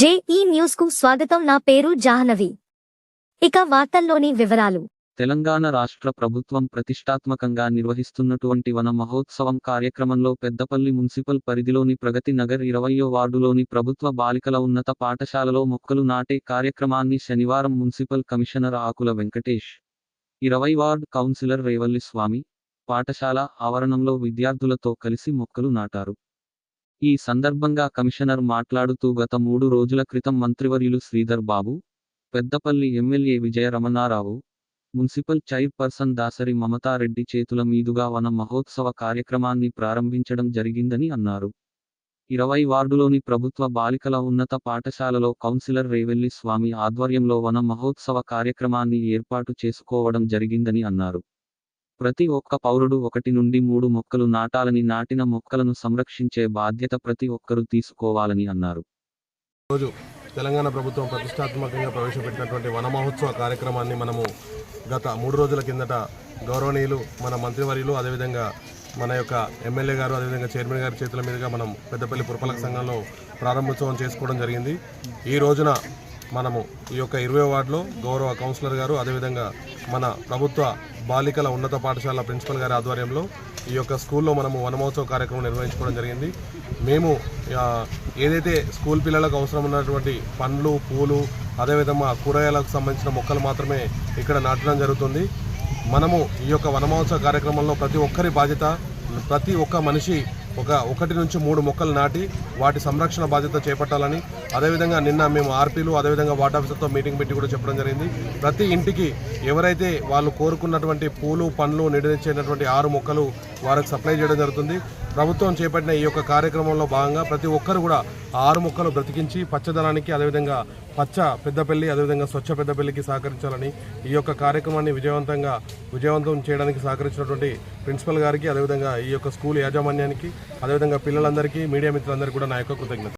JEE news కు స్వాగతం. నా పేరు జాహ్నవి. ఇక వార్తల్లోని వివరాలు. తెలంగాణ రాష్ట్ర ప్రభుత్వం ప్రతిష్టాత్మకంగా నిర్వహిస్తున్నటువంటి వన మహోత్సవం కార్యక్రమంలో పెద్దపల్లి మున్సిపల్ పరిధిలోని ప్రగతి నగర్ 20వ వార్డులోని ప్రభుత్వ బాలికల ఉన్నత పాఠశాలలో మొక్కలు నాటే కార్యక్రమాన్ని శనివారం మున్సిపల్ కమిషనర్ ఆకుల వెంకటేష్, 20 వార్డ్ కౌన్సిలర్ రేవల్లి స్వామి పాఠశాల ఆవరణంలో విద్యార్థులతో కలిసి మొక్కలు నాటారు. ఈ సందర్భంగా కమిషనర్ మాట్లాడుతూ గత 3 రోజుల క్రితం మంత్రివర్యులు శ్రీధర్ బాబు, పెద్దపల్లి ఎమ్మెల్యే విజయ రమణారావు, మున్సిపల్ చైర్పర్సన్ దాసరి మమతారెడ్డి చేతుల మీదుగా వన మహోత్సవ కార్యక్రమాన్ని ప్రారంభించడం జరిగిందని అన్నారు. 20 వార్డులోని ప్రభుత్వ బాలికల ఉన్నత పాఠశాలలో కౌన్సిలర్ రేవెల్లి స్వామి ఆధ్వర్యంలో వన మహోత్సవ కార్యక్రమాన్ని ఏర్పాటు చేసుకోవడం జరిగిందని అన్నారు. ప్రతి ఒక్క పౌరుడు 1 నుండి 3 మొక్కలు నాటాలని, నాటిన మొక్కలను సంరక్షించే బాధ్యత ప్రతి ఒక్కరూ తీసుకోవాలని అన్నారు. రోజు తెలంగాణ ప్రభుత్వం ప్రతిష్టాత్మకంగా ప్రవేశపెట్టినటువంటి వన మహోత్సవ కార్యక్రమాన్ని మనము గత 3 రోజుల కిందట గౌరవనీయులు మన మంత్రివర్యులు, అదేవిధంగా మన యొక్క ఎమ్మెల్యే గారు, అదేవిధంగా చైర్మన్ గారి చేతుల మీదుగా మనం పెద్దపల్లి పురపాలక సంఘంలో ప్రారంభోత్సవం చేసుకోవడం జరిగింది. ఈ రోజున మనము ఈ యొక్క 20వ వార్డులో గౌరవ కౌన్సిలర్ గారు, అదేవిధంగా మన ప్రభుత్వ బాలికల ఉన్నత పాఠశాల ప్రిన్సిపల్ గారి ఆధ్వర్యంలో ఈ యొక్క స్కూల్లో మనము వనమహోత్సవ కార్యక్రమం నిర్వహించుకోవడం జరిగింది. మేము ఏదైతే స్కూల్ పిల్లలకు అవసరం ఉన్నటువంటి పండ్లు, పూలు, అదేవిధంగా కూరగాయలకు సంబంధించిన మొక్కలు మాత్రమే ఇక్కడ నాటడం జరుగుతుంది. మనము ఈ యొక్క వనమహోత్సవ కార్యక్రమంలో ప్రతి ఒక్కరి బాధ్యత, ప్రతి ఒక్క మనిషి 1 నుంచి 3 మొక్కలు నాటి వాటి సంరక్షణ బాధ్యత చేపట్టాలని, అదేవిధంగా నిన్న మేము ఆర్పీలు, అదేవిధంగా వార్డ్ ఆఫీసర్తో మీటింగ్ పెట్టి కూడా చెప్పడం జరిగింది. ప్రతి ఇంటికి ఎవరైతే వాళ్ళు కోరుకున్నటువంటి పూలు, పండ్లు నీడనిచ్చేటటువంటి 6 మొక్కలు వారికి సప్లై చేయడం జరుగుతుంది. ప్రభుత్వం చేపట్టిన ఈ యొక్క కార్యక్రమంలో భాగంగా ప్రతి ఒక్కరు కూడా 6 మొక్కలు బ్రతికించి పచ్చదనానికి, అదేవిధంగా పచ్చ పెద్దపల్లి, అదేవిధంగా స్వచ్ఛ పెద్దపల్లికి సహకరించాలని, ఈ యొక్క కార్యక్రమాన్ని విజయవంతం చేయడానికి సహకరించినటువంటి ప్రిన్సిపల్ గారికి, అదేవిధంగా ఈ యొక్క స్కూల్ యాజమాన్యానికి, అదేవిధంగా పిల్లలందరికీ, మీడియా మిత్రులందరికీ కూడా నా యొక్క కృతజ్ఞత.